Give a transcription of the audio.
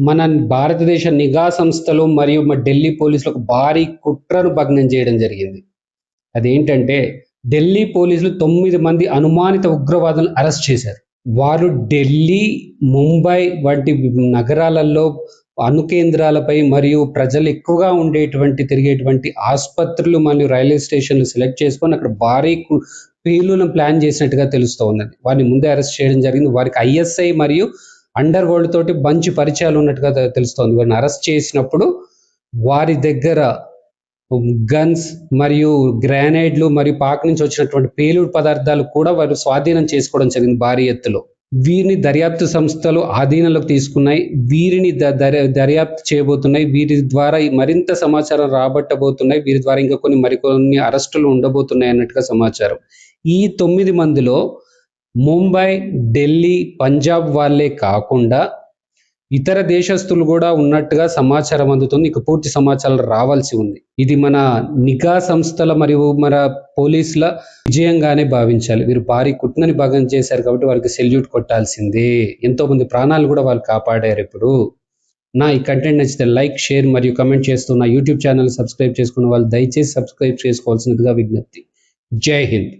మన భారతదేశ నిఘా సంస్థలు మరియు ఢిల్లీ పోలీసులు ఒక భారీ కుట్రను భగ్నం చేయడం జరిగింది. అదేంటంటే ఢిల్లీ పోలీసులు 9 మంది అనుమానిత ఉగ్రవాదులను అరెస్ట్ చేశారు. వారు ఢిల్లీ, ముంబై వంటి నగరాలలో అణుకేంద్రాలపై మరియు ప్రజలు ఎక్కువగా తిరిగేటువంటి ఆసుపత్రులు మరియు రైల్వే స్టేషన్లు సెలెక్ట్ చేసుకొని అక్కడ భారీ పేలులను ప్లాన్ చేసినట్టుగా తెలుస్తోంది. వారిని ముందే అరెస్ట్ చేయడం జరిగింది. వారికి ఐఎస్ఐ మరియు అండర్ వరల్డ్ తోటి మంచి పరిచయాలు ఉన్నట్టుగా తెలుస్తోంది. వారిని అరెస్ట్ చేసినప్పుడు వారి దగ్గర గన్స్ మరియు గ్రానైడ్లు మరియు పాక్ నుంచి వచ్చినటువంటి పేలుడు పదార్థాలు కూడా వారు స్వాధీనం చేసుకోవడం జరిగింది భారీ ఎత్తులో. వీరిని దర్యాప్తు సంస్థలు ఆధీనంలోకి తీసుకున్నాయి. వీరిని దర్యాప్తు చేయబోతున్నాయి. వీరి ద్వారా మరింత సమాచారం రాబట్టబోతున్నాయి. వీరి ద్వారా ఇంకా మరికొన్ని అరెస్టులు ఉండబోతున్నాయి అన్నట్టుగా సమాచారం. ఈ 9 మందిలో ముంబై, ఢిల్లీ, పంజాబ్ వాళ్ళే కాకుండా ఇతర దేశస్తులు కూడా ఉన్నట్టుగా సమాచారం అందుతుంది. ఇక పూర్తి సమాచారం రావాల్సి ఉంది. ఇది మన నిఘా సంస్థల మరియు మన పోలీసుల విజయంగానే భావించాలి. వీరు భారీ కుట్రని భగ్నం చేశారు కాబట్టి వారికి సెల్యూట్ కొట్టాల్సిందే. ఎంతో మంది ప్రాణాలు కూడా వాళ్ళు కాపాడారు. ఇప్పుడు ఈ కంటెంట్ నచ్చితే లైక్, షేర్ మరియు కమెంట్ చేస్తూ నా యూట్యూబ్ ఛానల్ సబ్స్క్రైబ్ చేసుకున్న వాళ్ళు దయచేసి సబ్స్క్రైబ్ చేసుకోవాల్సినదిగా విజ్ఞప్తి. జై హింద్.